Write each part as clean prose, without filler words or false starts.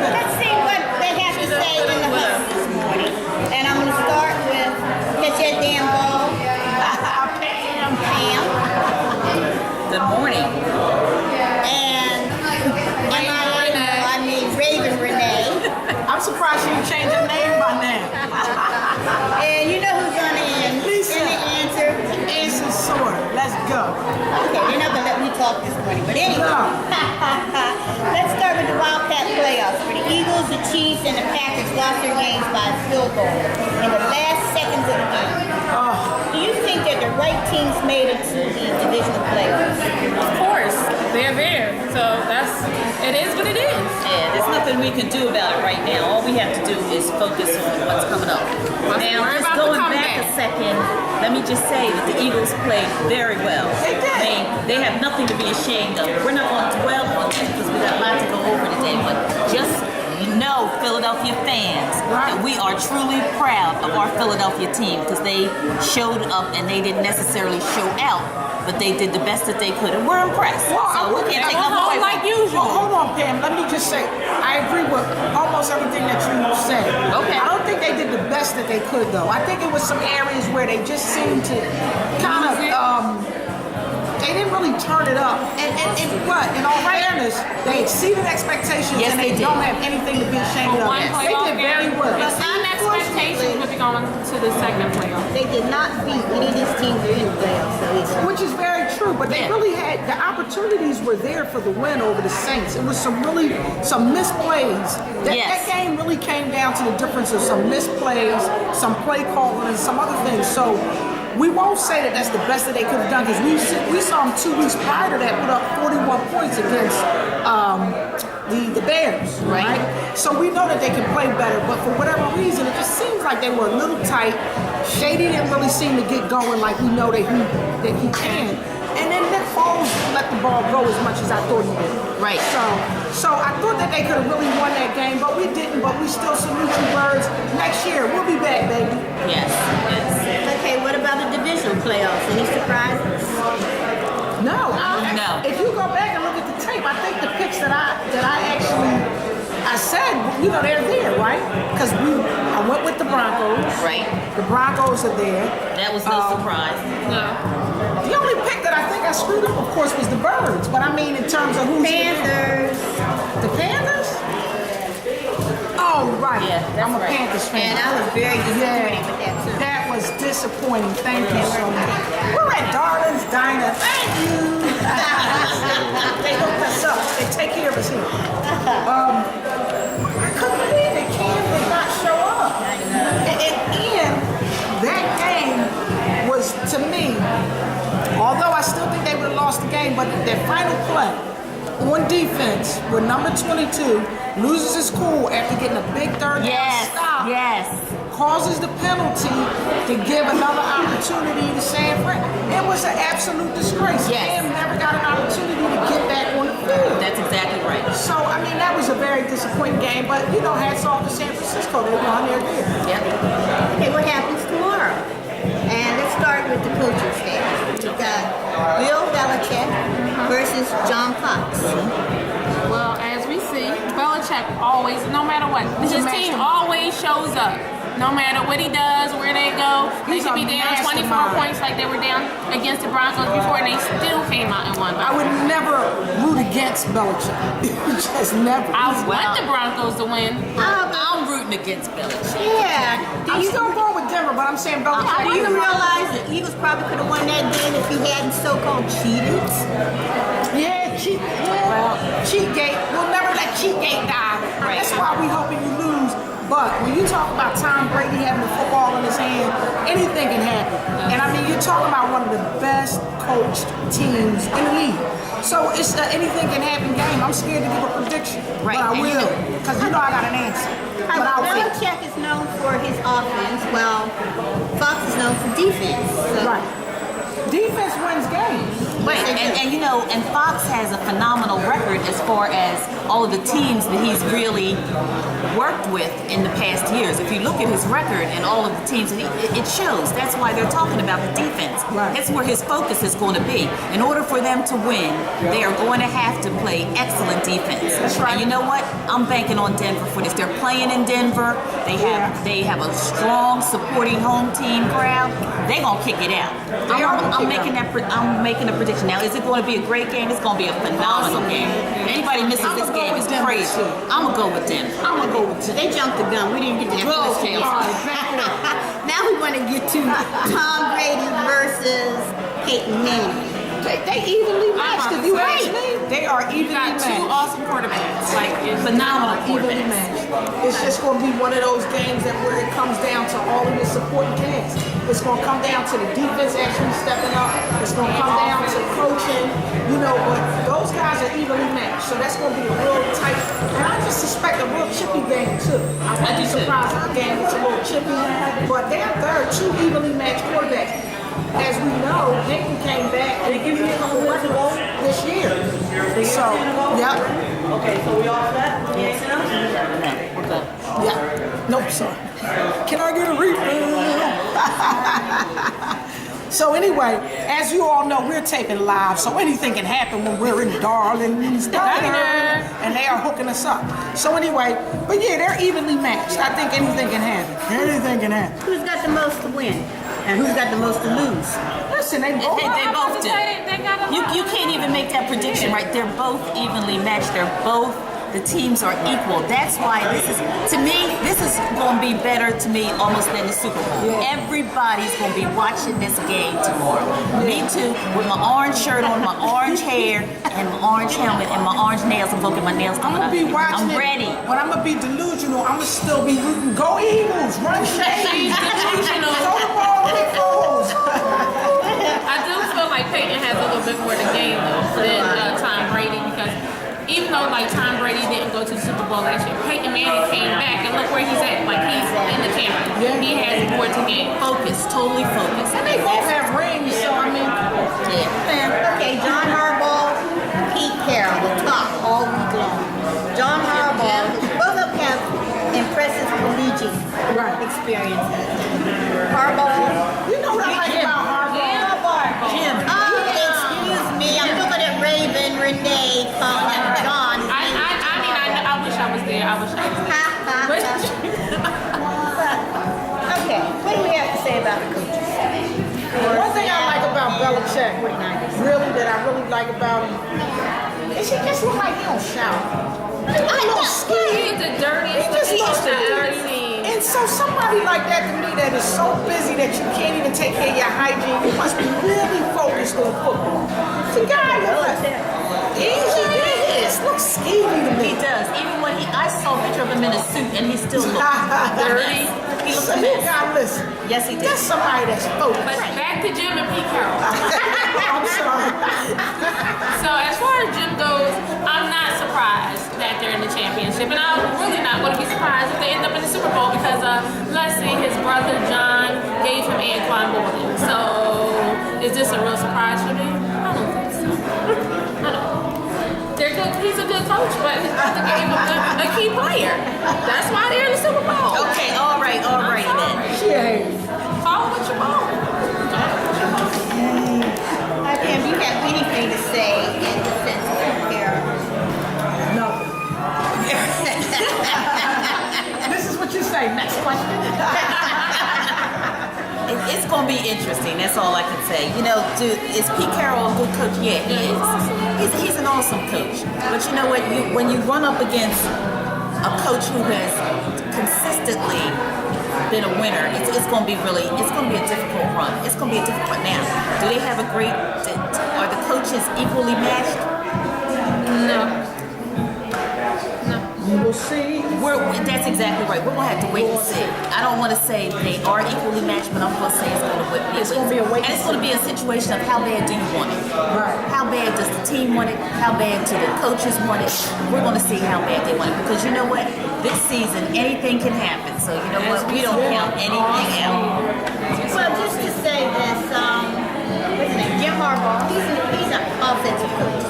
Let's see what they have to say in the Huddle this morning. And I'm going to start with Catch That Damn Ball. Pam. Good morning. And I mean Raven Renee. I'm surprised she didn't change her name by now. And you know who's on the end? Lisa. In the answer. Answer's short. Let's go. Okay, they're not going to let me talk this morning. But anyway. Let's start with the Wildcat playoffs. For the Eagles, the Chiefs, and the Packers lost their games by a field goal in the last seconds of the game. Do you think that the right teams made it to the divisional playoffs? Of course, they're there. So it is what it is. Yeah, there's nothing we can do about it right now. All we have to do is focus on what's coming up. Now, worry just about the going back comeback. a second, let me just say that the Eagles played very well. They did. They have nothing to be ashamed of. We're not going to dwell on it because we got a lot to go over today, but just know, Philadelphia fans, that we are truly proud of our Philadelphia team because they showed up and they didn't necessarily show out, but they did the best that they could, and we're impressed. Well, So we can't take nothing away like from it. usual. Well, hold on, Pam. Let me just say, I agree with almost everything that you said. Okay. I don't think they did the best that they could, though. I think it was some areas where they just seemed to kind of, they didn't really turn it up. And what? In all fairness, they exceeded expectations, Yes, and they they did. don't have anything to be ashamed of. One They playoff did very game. well. The same expectations would be going to the second playoff. They did not beat any of these teams that are in the playoffs. So it's Which is very true, but they Yeah. really had the opportunities were there for the win over the Saints. It was some misplays. That Yes. game really came down to the difference of some misplays, some play calling, and some other things. So we won't say that that's the best that they could have done because we saw them 2 weeks prior to that put up 41 points against the Bears, right? So we know that they can play better, but for whatever reason, it just seems like they were a little tight. Shady didn't really seem to get going like we know that he can. And then Nick Foles let the ball go as much as I thought he did. Right. So I thought that they could have really won that game, but we didn't. But we still salute you, Birds. Next year, we'll be back, baby. Yes, yes. okay. What about the divisional playoffs? Any surprises? No. No. If you go back and look at the tape, I think the picks that I said, they're there, right? Because I went with the Broncos. Right. The Broncos are there. That was no surprise. No. The only pick that I think I screwed up, of course, was the Birds. But I mean, in terms of who's Panthers. the Panthers? Oh, right. Yeah, that's I'm a right. Panthers fan. And I was very disappointed with that too. That was disappointing. Thank you so much. We're at Darlin's Diner. Thank you. They hooked us up. They take care of us here. I couldn't believe it. Cam did not show up. And that game was, to me, although I still think they would have lost the game, but their final play on defense with number 22 loses his cool after getting a big third down stop. Yes. Causes the penalty to give another opportunity to San Fran. It was an absolute disgrace. Yes. Cam never got an opportunity to get back on the field. That's exactly right. So, I mean, that was a very disappointing game, but, hats off to San Francisco. They won their game. Yep. Okay, what happens tomorrow? And let's start with the coaching staff. We've got Bill Belichick versus John Fox. Well, as we see, Belichick always, no matter what, his team always shows up. No matter what he does, where they go, they He's could a be down 24 mastermind. points like they were down against the Broncos before, and they still came out and won. I would never root against Belichick. Just never. I want the Broncos to win. I'm rooting against Belichick. Yeah. I'm still going with Denver, but I'm saying Belichick. Do you realize that Eagles probably could have won that game if he hadn't so-called cheated? Yeah, cheat gate. We'll never let cheat gate die. Right. That's why we hoping you lose. But when you talk about Tom Brady having the football in his hand, anything can happen. And I mean, you're talking about one of the best coached teams in the league. So it's an anything can happen game. I'm scared to give a prediction, Right. but I will, because I got an answer. But I'll wait. Belichick is known for his offense, while Fox is known for defense. So. Right. Defense wins games. Right, and Fox has a phenomenal record as far as all of the teams that he's really worked with in the past years. If you look at his record and all of the teams, it shows. That's why they're talking about the defense. Right. That's where his focus is going to be. In order for them to win, they are going to have to play excellent defense. That's right. And you know what? I'm banking on Denver for this. They're playing in Denver. They have a strong supporting home team crowd. They're gonna kick it out. I'm making a prediction. Now, is it going to be a great game? It's going to be a phenomenal game. Anybody misses this game is crazy. I'm gonna go with Denver. I'm gonna go with Denver. They jumped the gun. We didn't get to that Whoa. first case. Now we want to get to Tom Brady versus Peyton Manning. They evenly matched. If you ask me, they are You evenly got two matched. awesome quarterbacks. Like, it's Phenomenal Evenly quarterbacks. matched. It's just going to be one of those games that where it comes down to all of the supporting cast. It's going to come down to the defense actually stepping up. It's going to come down to coaching, but those guys are evenly matched. So that's going to be a real tight, and I just suspect a real chippy game too. I wouldn't be surprised if the game gets a little chippy, but there are two evenly matched quarterbacks. As we know, Dayton came back and gave me a couple months ago this year. So, yep. Okay, so we all set? Anything else? Yeah. Nope, sorry. Can I get a refill? So anyway, as you all know, we're taping live, so anything can happen when we're in Darling's Diner, and they are hooking us up. So anyway, but yeah, they're evenly matched. I think anything can happen. Anything can happen. Who's got the most to win? And who's got the most to lose? Listen, they both. They both do. You can't even make that prediction, right? They're both evenly matched. The teams are equal. That's why this is going to be better to me almost than the Super Bowl. Yeah. Everybody's going to be watching this game tomorrow. Me too, with my orange shirt on, my orange hair, and my orange helmet, and my orange nails. I'm looking my nails I'm coming gonna up. be watching I'm ready. But I'm gonna be delusional. I'm gonna still be rooting. Go Eagles! Run Shades! delusional. Throw the ball, big fools! I do feel like Peyton has a little bit more to gain though than Tom Brady, because even though like Tom Brady didn't go to the Super Bowl last year, Peyton Manning came back and look where he's at. Like, he's in the championship. Yeah. He has more to gain. Focus, totally focused. And they both have rings, so I mean, Okay, John Harbaugh, Pete Carroll, the top all week long. John Harbaugh, both of them have impressive collegiate experiences. Harbaugh, you know what I like about Harbaugh? Jim. excuse me, I'm looking at Raven, Renee, calling John. I wish I was there. I wish I was there. Okay, what do we have to say about the coaches? One thing I like about Belichick, that I really like about him, is he just look like he don't shout. He's a little skinny. He's the dirtiest. He just looks I've ever dirty. seen. And so somebody like that to me that is so busy that you can't even take care of your hygiene, you must be really focused on football. The guy he just looks skinny to me. He does. Even when I saw a picture of him in a suit, and he still looks dirty. He looks a You mess. gotta listen. Yes, he did. That's somebody that's focused. But back to Jim and Pete Carroll. I'm sorry. So as far as Jim goes, I'm not surprised that they're in the championship, and I'm really not going to be surprised if they end up in the Super Bowl, because let's see, his brother John gave him Anquan Boldin. So is this a real surprise for me? I don't think so. I don't. They're good. He's a good coach, but his brother gave him a key player. That's why they're in the Super Bowl. Okay, all right then. Yeah. Call what you want. Tim, do you have anything to say in defense of Pete Carroll? No. This is what you say. Next question. It's going to be interesting. That's all I can say. Is Pete Carroll a good coach? Yeah, he is. He's an awesome coach. But you know what? When you run up against a coach who has consistently been a winner, it's going to be a difficult run. It's going to be a difficult run. Now, do they have are the coaches equally matched? No. You will see. That's exactly right. We're going to have to wait and see. I don't want to say they are equally matched, but I'm going to say it's going to be a wait. And it's going to be a situation of how bad do you want it? Right. How bad does the team want it? How bad do the coaches want it? We're going to see how bad they want it, because you know what? This season, anything can happen. So you know what? We don't count anything out. Well, just to say this, what's his name? Jim Harbaugh, he's an offensive coach.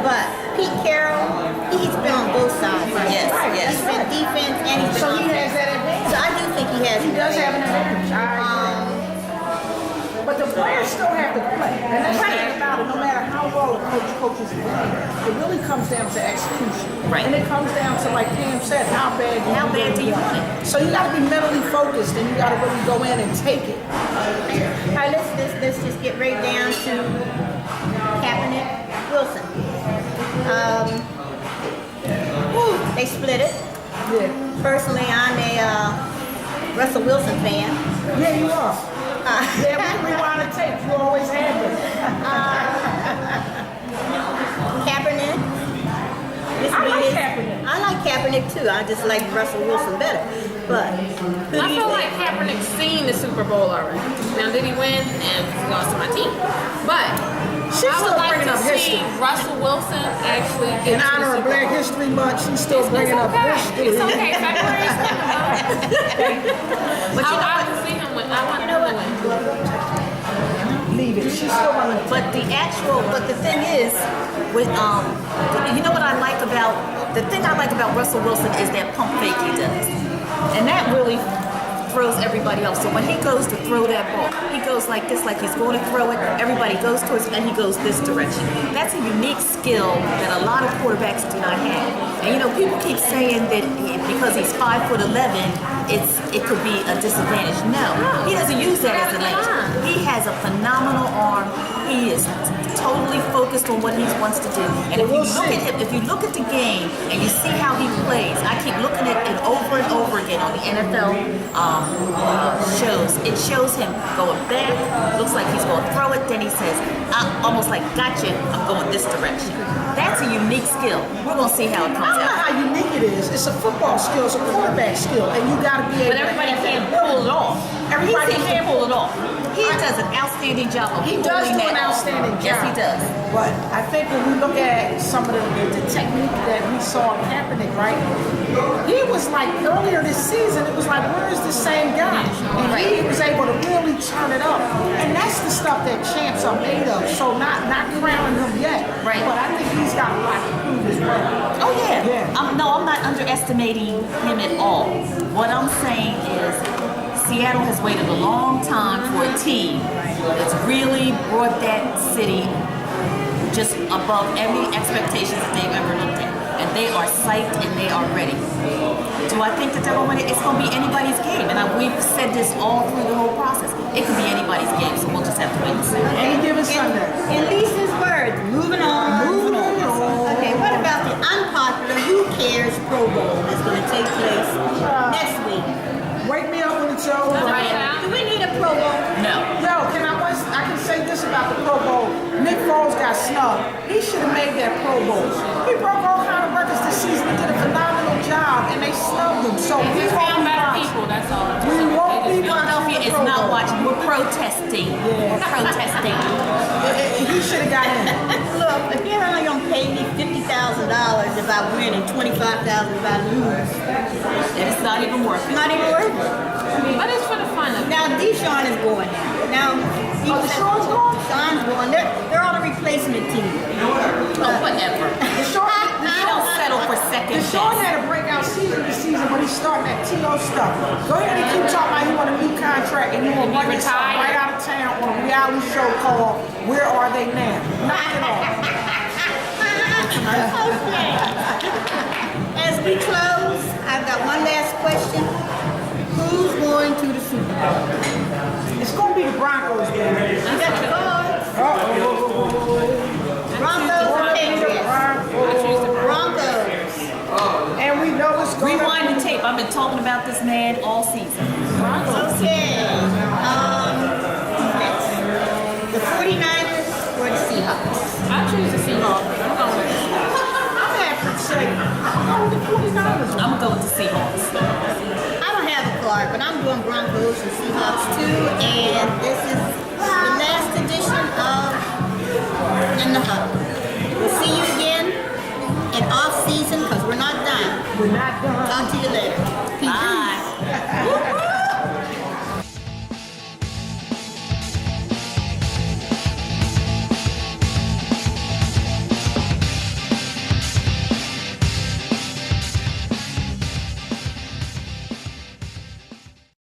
But Pete Carroll, he's been on both sides. Yes, yes. He's still have to play. And that's the thing about it. No matter how well a coach coaches the game, it really comes down to execution. Right. And it comes down to, like Pam said, how bad do you want it? So you got to be mentally focused, and you got to really go in and take it. All right, let's just get right down to Kaepernick Wilson. They split it. Yeah. Personally, I'm a Russell Wilson fan. Yeah, you are. Yeah, we rewind the tape. You always had this. Kaepernick. I like Kaepernick. I like Kaepernick too. I just like Russell Wilson better. But who I do you feel think? like Kaepernick's seen the Super Bowl already. Now, did he win? And he lost to my team. But She's I would still like bringing to up see history. Russell Wilson actually get In to the honor of Super Black Bowl. History Month, she's still bringing up history. It's okay. February is coming up. But you know I what? want to see him win. I want him to win. Leave it. She's still running. But the thing is, with you know what I like about Russell Wilson is that pump fake he does, and that really throws everybody off. So when he goes to throw that ball, he goes like this, like he's going to throw it. Everybody goes towards it, and he goes this direction. That's a unique skill that a lot of quarterbacks do not have. And you know, people keep saying that because he's 5'11", it could be a disadvantage. No, he doesn't use that as an advantage. He has a phenomenal arm. He is totally focused on what he wants to do. And if you look at him, if you look at the game and you see how he plays, I keep looking at it over and over again on the NFL shows. It shows him going back, looks like he's going to throw it, then he says, almost like, gotcha, I'm going this direction. That's a unique skill. We're going to see how it I comes don't know out. how unique it is. It's a football skill. It's a quarterback skill, and you got to be able. But everybody can't pull it off. Everybody He can't pull it off. He does an outstanding job of He does pulling do that an off. outstanding job. Yes, he does. But I think when we look at some of the technique that we saw in Kaepernick, right? He was like earlier this season. It was like, where is the same guy? And he was able to really turn it up. And that's the stuff that champs are made of. So not crowning him yet. Right. But I think he's got a lot to prove as well. Oh yeah. Yeah. No, I'm not underestimating him at all. What I'm saying is Seattle has waited a long time for a team that's really brought that city just above any expectations that they've ever looked at. And they are psyched and they are ready. Do I think that they're going to win it? It's going to be anybody's game. And we've said this all through the whole process. It could be anybody's game, so we'll just have to wait and see. Any given Sunday. In Lisa's words, moving on. Okay, what about the unpopular Who Cares Pro Bowl that's going to take place next week? Wake me up when it's over. Do we need a Pro Bowl? No. Yo, I can say this about the Pro Bowl. Nick Foles got snubbed. He should have made that Pro Bowl. He broke all kind of records this season. He did a phenomenal job, and they snubbed him. So They we just won't found be better watching. people, that's all. We won't be Philadelphia watching is the Pro not Bowl. watching. We're protesting. We're protesting. He should have got in. Look, if you're only going to pay me $50,000 if I win and $25,000 if I lose, And it's not even worth it's it. not even worth it. But it's for the fun of it. Now, Deshaun is going now. Deshaun's going? Deshaun's going. They're on a replacement team. Oh, whatever. He don't settle for second Deshaun best. had a breakout season this season, but he's starting that TO stuff. Go ahead and keep talking about you want a new contract and you want to run yourself retired. right out of town on a reality show called Where Are They Now? Knock it off. Okay. As we close, I've got one last question. Who's going to the Super Bowl? It's going to be the Broncos, baby. You got the cards. Broncos or Patriots? Broncos. And we know it's going Rewind the tape. I've been talking about this man all season. Okay. Next. The 49ers or the Seahawks? I choose the Seahawks. I'm going with the Seahawks. I'm happy to say, I'm going with the 49ers. I'm going to Seahawks. I don't have a card, but I'm doing Broncos and Seahawks too. And